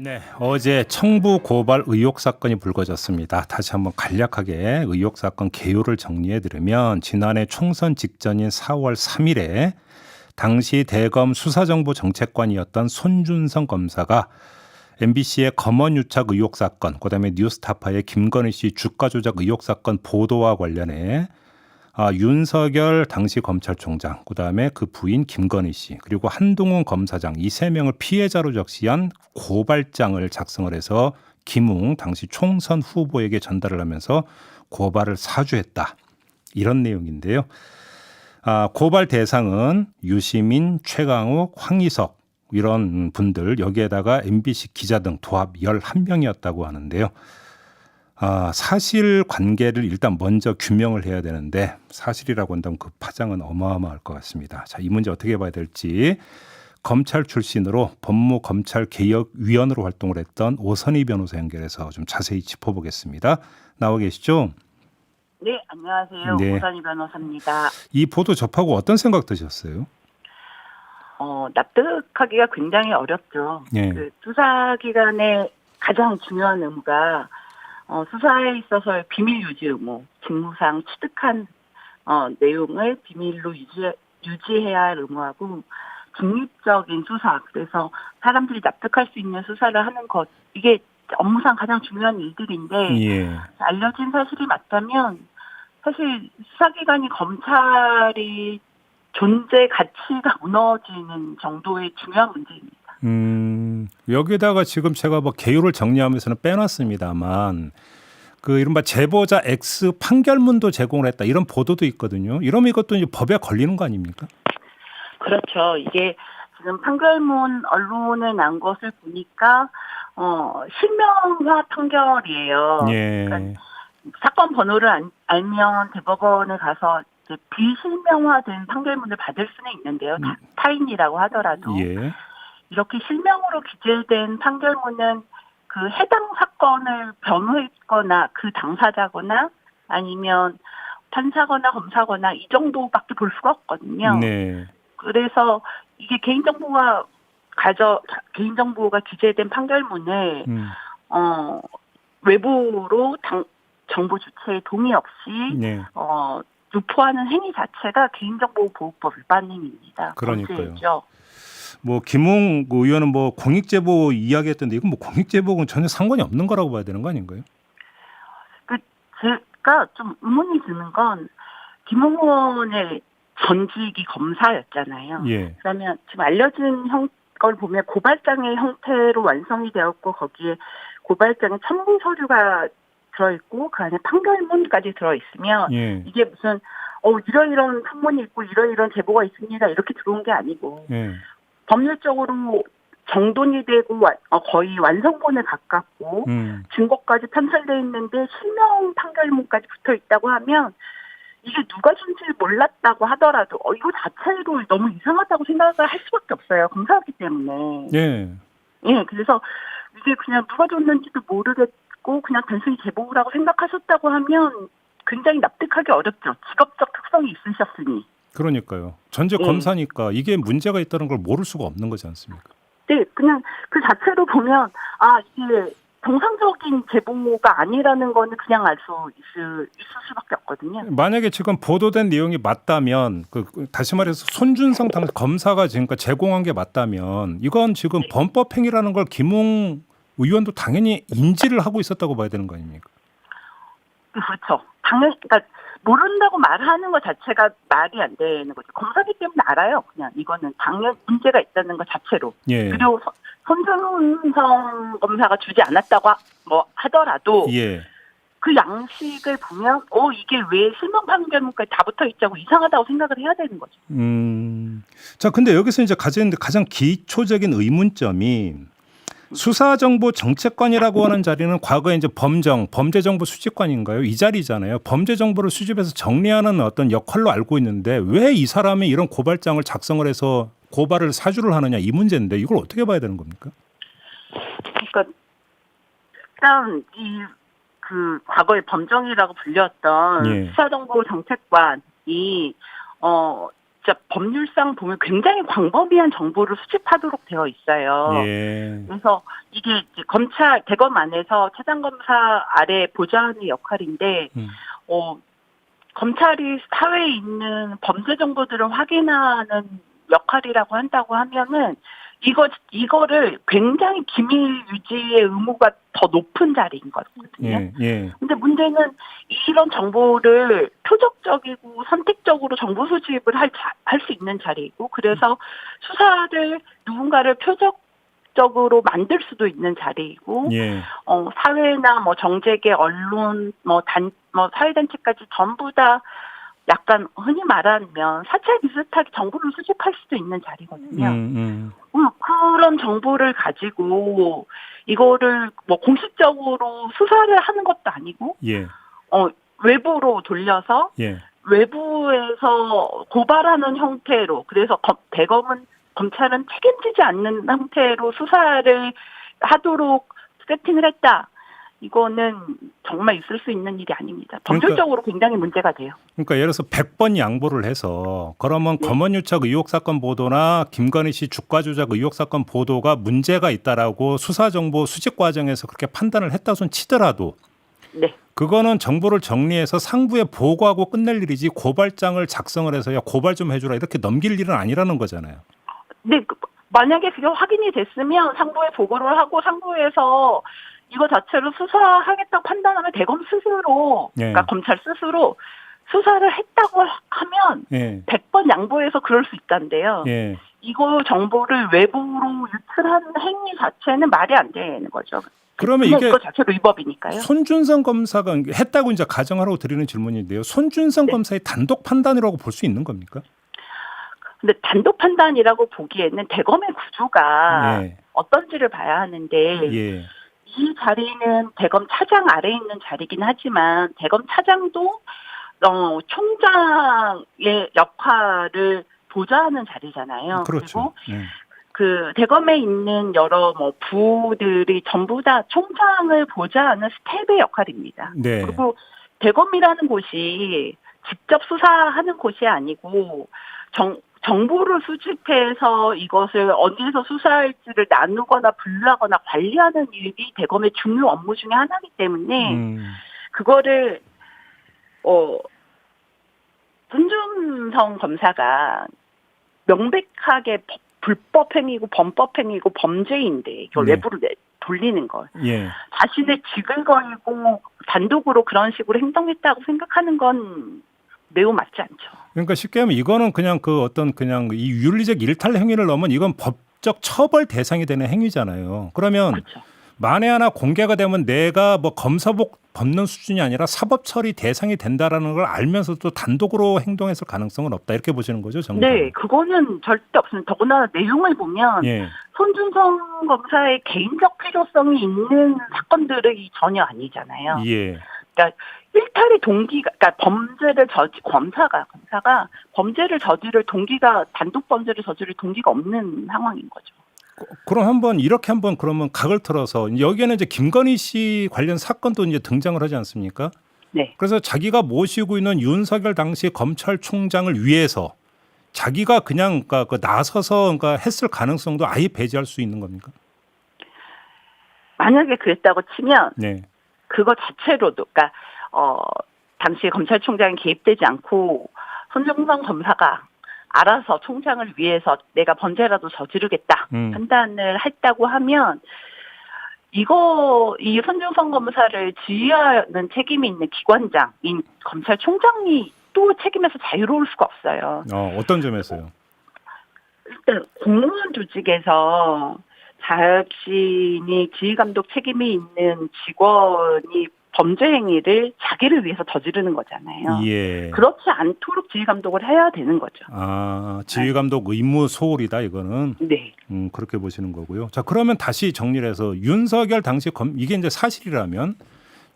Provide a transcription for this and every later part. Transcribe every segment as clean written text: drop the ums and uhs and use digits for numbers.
네, 어제 청부 고발 의혹 사건이 불거졌습니다. 다시 한번 간략하게 의혹 사건 개요를 정리해 드리면 지난해 총선 직전인 4월 3일에 당시 대검 수사정보 정책관이었던 손준성 검사가 MBC의 검언유착 의혹 사건, 그다음에 뉴스타파의 김건희 씨 주가 조작 의혹 사건 보도와 관련해 윤석열 당시 검찰총장, 그다음에 그 부인 김건희 씨, 그리고 한동훈 검사장 이 세 명을 피해자로 적시한 고발장을 작성을 해서 김웅 당시 총선 후보에게 전달을 하면서 고발을 사주했다. 이런 내용인데요. 고발 대상은 유시민, 최강욱, 황희석 이런 분들, 여기에다가 MBC 기자 등 도합 11명이었다고 하는데요. 사실 관계를 일단 먼저 규명을 해야 되는데 사실이라고 한다면 그 파장은 어마어마할 것 같습니다. 자, 이 문제 어떻게 봐야 될지 검찰 출신으로 법무검찰개혁위원으로 활동을 했던 오선희 변호사 연결해서 좀 자세히 짚어보겠습니다. 나와 계시죠? 네, 안녕하세요. 네. 오선희 변호사입니다. 이 보도 접하고 어떤 생각 드셨어요? 납득하기가 굉장히 어렵죠. 네. 그 수사기관의 가장 중요한 의무가 수사에 있어서의 비밀 유지 의무, 직무상 취득한 내용을 비밀로 유지해야 할 의무하고 중립적인 수사, 그래서 사람들이 납득할 수 있는 수사를 하는 것, 이게 업무상 가장 중요한 일들인데 예. 알려진 사실이 맞다면 사실 수사기관이 검찰이 존재 가치가 무너지는 정도의 중요한 문제입니다. 여기다가 지금 제가 뭐 개요를 정리하면서는 빼놨습니다만 그 이른바 제보자 X 판결문도 제공을 했다 이런 보도도 있거든요. 이러면 이것도 이제 법에 걸리는 거 아닙니까? 그렇죠. 이게 지금 판결문 언론에 난 것을 보니까 실명화 판결이에요. 예. 그러니까 사건 번호를 알면 대법원에 가서 이제 비실명화된 판결문을 받을 수는 있는데요. 타인이라고 하더라도 예. 이렇게 실명으로 기재된 판결문은 그 해당 사건을 변호했거나 그 당사자거나 아니면 판사거나 검사거나 이 정도밖에 볼 수가 없거든요. 네. 그래서 이게 개인정보가 기재된 판결문을 외부로 정부 주체의 동의 없이 네. 유포하는 행위 자체가 개인정보보호법 위반 행위입니다. 그러니까요. 범죄죠. 뭐 김웅 의원은 뭐 공익제보 이야기했던데 이건 뭐 공익제보는 전혀 상관이 없는 거라고 봐야 되는 거 아닌가요? 제가 좀 의문이 드는 건 김웅 의원의 전직이 검사였잖아요. 예. 그러면 지금 알려진 걸 보면 고발장의 형태로 완성이 되었고 거기에 고발장에 첨부 서류가 들어있고 그 안에 판결문까지 들어있으면 예. 이게 무슨 이러이러한 판문이 있고 이러이러한 제보가 있습니다 이렇게 들어온 게 아니고 예. 법률적으로 정돈이 되고 거의 완성본에 가깝고 증거까지 편찬되어 있는데 실명 판결문까지 붙어 있다고 하면 이게 누가 준지를 몰랐다고 하더라도 이거 자체로 너무 이상하다고 생각을 할 수밖에 없어요. 검사였기 때문에. 예. 예, 그래서 이게 그냥 누가 줬는지도 모르겠고 그냥 단순히 제보라고 생각하셨다고 하면 굉장히 납득하기 어렵죠. 직업적 특성이 있으셨으니. 그러니까요. 전직 검사니까 이게 문제가 있다는 걸 모를 수가 없는 거지 않습니까? 네, 그냥 그 자체로 보면 이게 정상적인 제보가 아니라는 거는 그냥 알 수 있을 수밖에 없거든요. 만약에 지금 보도된 내용이 맞다면 다시 말해서 손준성 당시 검사가 지금까지 제공한 게 맞다면 이건 지금 범법 행위라는 걸 김웅 의원도 당연히 인지를 하고 있었다고 봐야 되는 거 아닙니까? 그렇죠. 당연히 그러니까 모른다고 말하는 것 자체가 말이 안 되는 거죠. 검사기 때문에 알아요. 그냥 이거는 당연 문제가 있다는 것 자체로. 예. 그리고 손준성 검사가 주지 않았다고 하더라도 예. 그 양식을 보면 이게 왜 실명 판결문까지 다 붙어 있자고 이상하다고 생각을 해야 되는 거죠. 자, 근데 여기서 이제 가장 기초적인 의문점이 수사정보정책관이라고 하는 자리는 과거에 이제 범죄정보수집관인가요? 이 자리잖아요. 범죄정보를 수집해서 정리하는 어떤 역할로 알고 있는데 왜 이 사람이 이런 고발장을 작성을 해서 고발을 사주를 하느냐 이 문제인데 이걸 어떻게 봐야 되는 겁니까? 그러니까 일단 그 과거의 범정이라고 불렸던 예. 수사정보정책관이 진짜 법률상 보면 굉장히 광범위한 정보를 수집하도록 되어 있어요. 예. 그래서 이게 이제 검찰 대검 안에서 차장검사 아래 보좌관의 역할인데 검찰이 사회에 있는 범죄 정보들을 확인하는 역할이라고 한다고 하면은 이거를 굉장히 기밀 유지의 의무가 더 높은 자리인 거거든요. 예. 예. 근데 문제는 이런 정보를 표적적이고 선택적으로 정보 수집을 할 수 있는 자리이고, 그래서 수사를 누군가를 표적적으로 만들 수도 있는 자리이고, 예. 사회나 뭐 정재계, 언론, 사회단체까지 전부 다 약간 흔히 말하면 사찰 비슷하게 정보를 수집할 수도 있는 자리거든요. 그런 정보를 가지고 이거를 뭐 공식적으로 수사를 하는 것도 아니고, 예. 외부로 돌려서 예. 외부에서 고발하는 형태로, 그래서 검찰은 책임지지 않는 형태로 수사를 하도록 세팅을 했다. 이거는 정말 있을 수 있는 일이 아닙니다. 법률적으로 굉장히 문제가 돼요. 그러니까 예를 들어서 100번 양보를 해서 그러면 네. 검언유착 의혹 사건 보도나 김건희 씨 주가 조작 의혹 사건 보도가 문제가 있다라고 수사 정보 수집 과정에서 그렇게 판단을 했다손 치더라도 네. 그거는 정보를 정리해서 상부에 보고하고 끝낼 일이지 고발장을 작성을 해서 야 고발 좀 해주라 이렇게 넘길 일은 아니라는 거잖아요. 네. 만약에 그게 확인이 됐으면 상부에 보고를 하고 상부에서 이거 자체로 수사하겠다고 판단하면 대검 스스로, 예. 그러니까 검찰 스스로 수사를 했다고 하면 예. 100번 양보해서 그럴 수 있다는데요. 예. 이거 정보를 외부로 유출하는 행위 자체는 말이 안 되는 거죠. 그러면 그냥 이게 이거 자체로 위법이니까요. 손준성 검사가 했다고 이제 가정하라고 드리는 질문인데요. 손준성 네. 검사의 단독 판단이라고 볼 수 있는 겁니까? 근데 단독 판단이라고 보기에는 대검의 구조가 예. 어떤지를 봐야 하는데, 예. 이 자리는 대검 차장 아래에 있는 자리긴 하지만 대검 차장도 총장의 역할을 보좌하는 자리잖아요. 그렇죠. 그리고 그 대검에 있는 여러 부들이 전부 다 총장을 보좌하는 스텝의 역할입니다. 네. 그리고 대검이라는 곳이 직접 수사하는 곳이 아니고 정보를 수집해서 이것을 어디에서 수사할지를 나누거나 분류하거나 관리하는 일이 대검의 중요 업무 중에 하나이기 때문에 그거를 손준성 검사가 명백하게 불법 행위고 범법 행위고 범죄인데 이걸 네. 외부로 돌리는 걸 예. 자신의 직을 걸고 단독으로 그런 식으로 행동했다고 생각하는 건 매우 맞지 않죠. 그러니까 쉽게 하면 이거는 그냥 그 어떤 그냥 이 윤리적 일탈 행위를 넘은 이건 법적 처벌 대상이 되는 행위잖아요. 그러면 그렇죠. 만에 하나 공개가 되면 내가 뭐 검사복 벗는 수준이 아니라 사법 처리 대상이 된다라는 걸 알면서도 단독으로 행동했을 가능성은 없다 이렇게 보시는 거죠, 정부는? 네, 그거는 절대 없습니다. 더구나 내용을 보면 예. 손준성 검사의 개인적 필요성이 있는 사건들이 전혀 아니잖아요. 예. 그러니까 일탈의 동기가, 그러니까 검사가 범죄를 저지를 동기가 단독 범죄를 저지를 동기가 없는 상황인 거죠. 그럼 이렇게 한번 그러면 각을 틀어서 여기에는 이제 김건희 씨 관련 사건도 이제 등장을 하지 않습니까? 네. 그래서 자기가 모시고 있는 윤석열 당시 검찰총장을 위해서 자기가 그냥 그러니까 나서서 그러니까 했을 가능성도 아예 배제할 수 있는 겁니까? 만약에 그랬다고 치면 네. 그거 자체로도, 그러니까 당시 검찰총장이 개입되지 않고 손준성 검사가 알아서 총장을 위해서 내가 범죄라도 저지르겠다 판단을 했다고 하면 이 손준성 검사를 지휘하는 책임이 있는 기관장인 검찰총장이 또 책임에서 자유로울 수가 없어요. 어떤 점에서요? 일단 공무원 조직에서 자신이 지휘감독 책임이 있는 직원이 범죄 행위를 자기를 위해서 저지르는 거잖아요. 예. 그렇지 않도록 지휘 감독을 해야 되는 거죠. 지휘 감독 의무 소홀이다 이거는. 네. 그렇게 보시는 거고요. 자, 그러면 다시 정리를 해서 윤석열 당시 이게 이제 사실이라면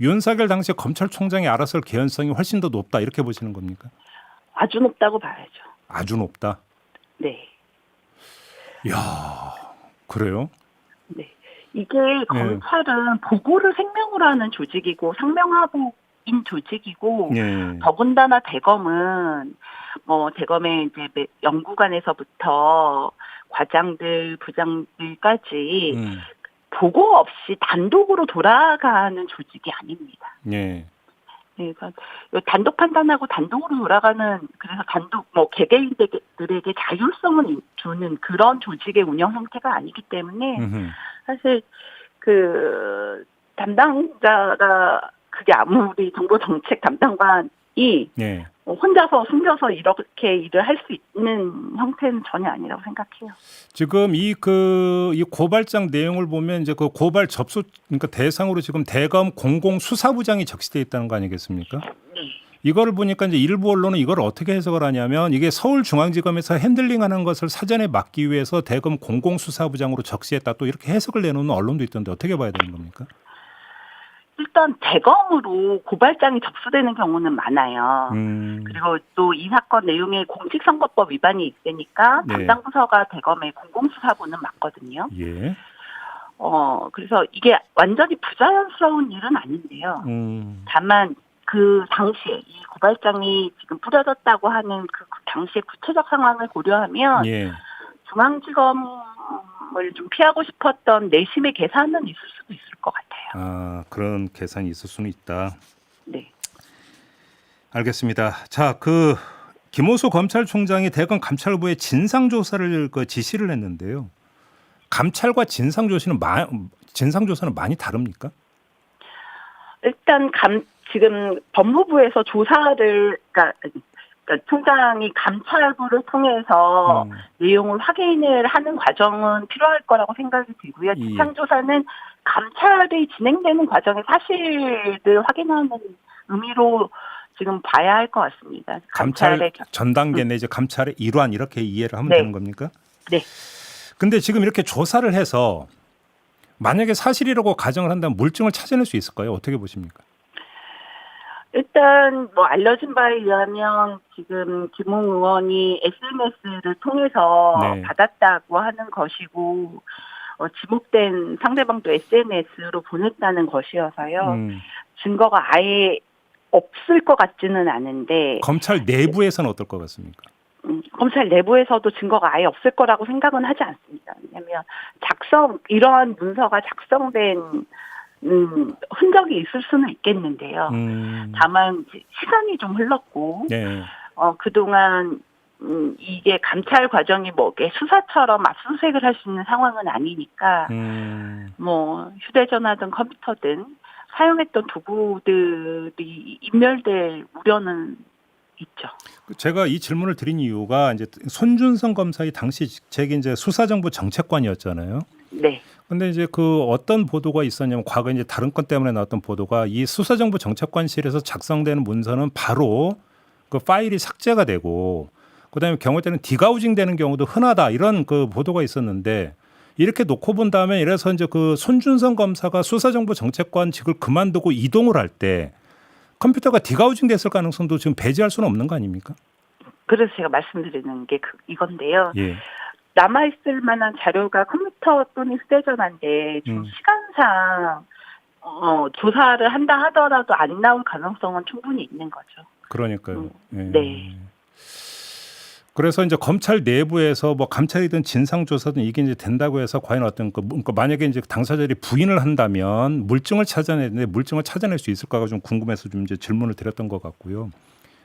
윤석열 당시 검찰총장이 알아서 할 개연성이 훨씬 더 높다 이렇게 보시는 겁니까? 아주 높다고 봐야죠. 아주 높다. 네. 이야, 그래요? 네. 이게 검찰은 보고를 생명으로 하는 조직이고 상명하복인 조직이고 예. 더군다나 대검은 뭐 대검의 이제 연구관에서부터 과장들, 부장들까지 보고 없이 단독으로 돌아가는 조직이 아닙니다. 예. 그러니까 단독 판단하고 단독으로 돌아가는, 그래서 단독 뭐 개개인들에게 자율성을 주는 그런 조직의 운영 형태가 아니기 때문에 사실 그 담당자가, 그게 아무리 정보 정책 담당관이 예. 혼자서 숨겨서 이렇게 일을 할 수 있는 형태는 전혀 아니라고 생각해요. 지금 이 고발장 내용을 보면 이제 그 고발 접수, 그러니까 대상으로 지금 대검 공공수사부장이 적시돼 있다는 거 아니겠습니까? 네. 이거를 보니까 이제 일부 언론은 이걸 어떻게 해석을 하냐면, 이게 서울중앙지검에서 핸들링하는 것을 사전에 막기 위해서 대검 공공수사부장으로 적시했다, 또 이렇게 해석을 내놓는 언론도 있던데 어떻게 봐야 되는 겁니까? 일단 대검으로 고발장이 접수되는 경우는 많아요. 그리고 또 이 사건 내용에 공직선거법 위반이 있으니까 네. 담당 부서가 대검의 공공수사부는 맞거든요. 예. 그래서 이게 완전히 부자연스러운 일은 아닌데요. 다만 그 당시에 이 고발장이 지금 뿌려졌다고 하는 그 당시의 구체적 상황을 고려하면 예. 중앙지검을 좀 피하고 싶었던 내심의 계산은 있을 수도 있을 것 같아요. 아, 그런 계산이 있을 수는 있다. 네. 알겠습니다. 자, 김호수 검찰총장이 대검 감찰부에 진상조사를 지시를 했는데요. 감찰과 진상조사는 많이 다릅니까? 일단 지금 법무부에서 조사를, 그러니까 총장이 감찰부를 통해서 내용을 확인을 하는 과정은 필요할 거라고 생각이 들고요. 진상조사는 감찰이 진행되는 과정의 사실을 확인하는 의미로 지금 봐야 할 것 같습니다. 감찰 전 단계 내지 감찰의 일환, 이렇게 이해를 하면 네. 되는 겁니까? 네. 근데 지금 이렇게 조사를 해서 만약에 사실이라고 가정을 한다면 물증을 찾아낼 수 있을까요? 어떻게 보십니까? 일단 뭐 알려진 바에 의하면 지금 김웅 의원이 SNS를 통해서 네. 받았다고 하는 것이고, 지목된 상대방도 SNS로 보냈다는 것이어서요. 증거가 아예 없을 것 같지는 않은데, 검찰 내부에서는 어떨 것 같습니까? 검찰 내부에서도 증거가 아예 없을 거라고 생각은 하지 않습니다. 왜냐하면 이러한 문서가 작성된 흔적이 있을 수는 있겠는데요. 다만 시간이 좀 흘렀고, 네. 그동안 이게 감찰 과정이 뭐 수사처럼 압수수색을 할 수 있는 상황은 아니니까, 뭐 휴대전화든 컴퓨터든 사용했던 도구들이 인멸될 우려는 있죠. 제가 이 질문을 드린 이유가 이제 손준성 검사의 당시 직책이 이제 수사정보 정책관이었잖아요. 네. 근데 이제 어떤 보도가 있었냐면, 과거 이제 다른 건 때문에 나왔던 보도가, 이 수사정보 정책관실에서 작성되는 문서는 바로 그 파일이 삭제가 되고, 그다음에 경우 때는 디가우징 되는 경우도 흔하다, 이런 보도가 있었는데, 이렇게 놓고 본다면, 이래서 이제 손준성 검사가 수사정보 정책관직을 그만두고 이동을 할 때 컴퓨터가 디가우징 됐을 가능성도 지금 배제할 수는 없는 거 아닙니까? 그래서 제가 말씀드리는 게 이건데요. 예. 남아있을 만한 자료가 컴퓨터 또는 휴대전화인데 좀 시간상 조사를 한다 하더라도 안 나올 가능성은 충분히 있는 거죠. 그러니까요. 예. 네. 그래서 이제 검찰 내부에서 뭐 감찰이든 진상조사든 이게 이제 된다고 해서 과연 그러니까 만약에 이제 당사자들이 부인을 한다면 물증을 찾아내는데, 물증을 찾아낼 수 있을까가 좀 궁금해서 좀 이제 질문을 드렸던 것 같고요.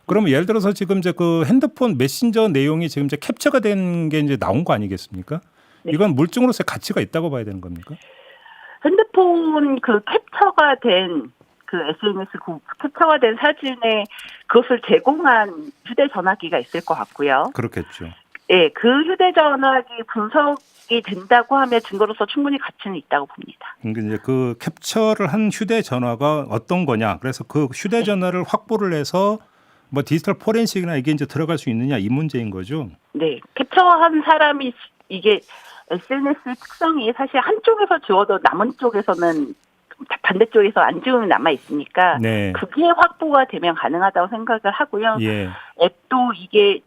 그러면 예를 들어서 지금 이제 핸드폰 메신저 내용이 지금 이제 캡처가 된 게 이제 나온 거 아니겠습니까? 네. 이건 물증으로서의 가치가 있다고 봐야 되는 겁니까? 핸드폰 캡처가 된 SNS 캡처가 된 사진에 그것을 제공한 휴대전화기가 있을 것 같고요. 그렇겠죠. 예, 그 휴대전화기 분석이 된다고 하면 증거로서 충분히 가치는 있다고 봅니다. 그러니까 이제 캡처를 한 휴대전화가 어떤 거냐, 그래서 그 휴대전화를 확보를 해서 뭐 디지털 포렌식이나 이게 이제 들어갈 수 있느냐, 이 문제인 거죠. 네, 캡처한 사람이 이게 SNS 특성이 사실 한쪽에서 지워도 남은 쪽에서는 반대쪽에서 안 지우면 남아 있으니까 네. 그게 확보가 되면 가능하다고 생각을 하고요. 예. 앱도 이게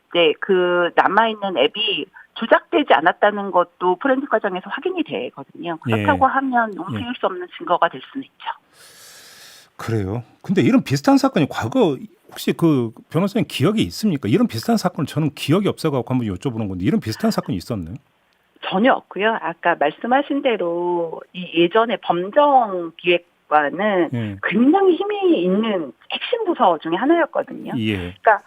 남아 있는 앱이 조작되지 않았다는 것도 포렌식 과정에서 확인이 되거든요. 그렇다고 하면 움직일 수 없는 증거가 될 수는 있죠. 그래요. 근데 이런 비슷한 사건이 과거 혹시 그 변호사님 기억이 있습니까? 이런 비슷한 사건 저는 기억이 없어가지고 한번 여쭤보는 건데 이런 비슷한 사건이 있었나요? 전혀 없고요. 아까 말씀하신 대로 이 예전에 범정기획과는 예. 굉장히 힘이 있는 핵심 부서 중에 하나였거든요. 예. 그러니까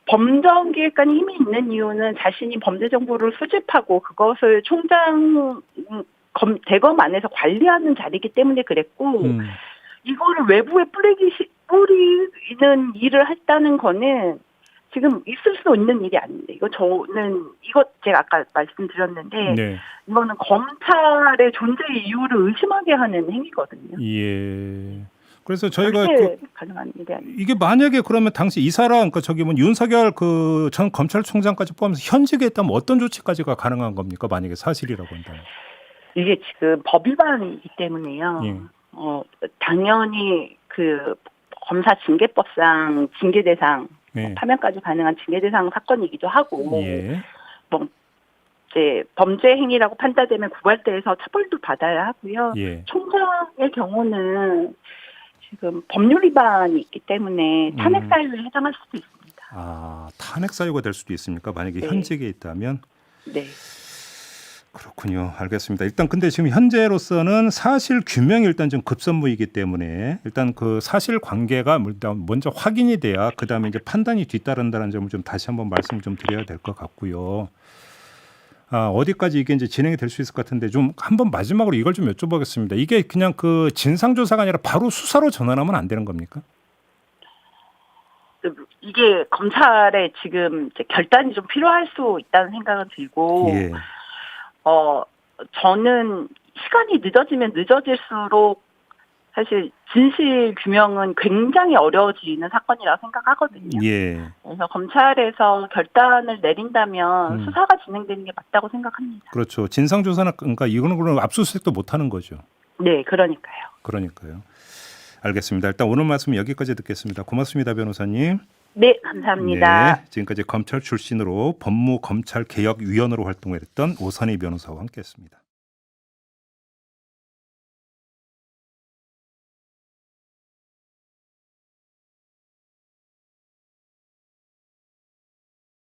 범정기획관이 힘이 있는 이유는 자신이 범죄 정보를 수집하고 그것을 총장 대검 안에서 관리하는 자리이기 때문에 그랬고 이거를 외부에 뿌리는 일을 했다는 거는 지금 있을 수 있는 일이 아닌데 이거 제가 아까 말씀드렸는데 네. 이거는 검찰의 존재 이유를 의심하게 하는 행위거든요. 예. 그래서 저희가 절대 가능한 일이 아니에요. 이게 만약에 그러면 당시 이 사람 그러니까 저기 뭐 윤석열 그 전 검찰총장까지 포함해서 현직에 있다면 어떤 조치까지가 가능한 겁니까? 만약에 사실이라고 한다면. 이게 지금 법 위반이기 때문에요. 예. 당연히 그 검사 징계법상 징계 대상 예. 파면까지 가능한 징계 대상 사건이기도 하고 예. 뭐 이제 범죄 행위라고 판단되면 구발대에서 처벌도 받아야 하고요. 예. 총장의 경우는 지금 법률 위반이 있기 때문에 탄핵 사유에 해당할 수도 있습니다. 아, 탄핵 사유가 될 수도 있습니까? 만약에 네. 현직에 있다면. 네. 그렇군요. 알겠습니다. 일단 근데 지금 현재로서는 사실 규명이 일단 좀 급선무이기 때문에 일단 그 사실 관계가 일단 먼저 확인이 돼야 그다음에 이제 판단이 뒤따른다는 점을 좀 다시 한번 말씀을 좀 드려야 될 것 같고요. 어디까지 이게 이제 진행이 될 수 있을 것 같은데 좀 한번 마지막으로 이걸 좀 여쭤보겠습니다. 이게 그냥 그 진상조사가 아니라 바로 수사로 전환하면 안 되는 겁니까? 이게 검찰에 지금 이제 결단이 좀 필요할 수 있다는 생각은 들고 예. 저는 시간이 늦어지면 늦어질수록 사실 진실 규명은 굉장히 어려워지는 사건이라고 생각하거든요. 예. 그래서 검찰에서 결단을 내린다면 수사가 진행되는 게 맞다고 생각합니다. 그렇죠. 진상조사는 그러니까 이거는 그럼 압수수색도 못 하는 거죠. 네, 그러니까요. 그러니까요. 알겠습니다. 일단 오늘 말씀 여기까지 듣겠습니다. 고맙습니다, 변호사님. 네, 감사합니다. 네, 지금까지 검찰 출신으로 법무검찰개혁위원으로 활동을 했던 오선희 변호사와 함께했습니다.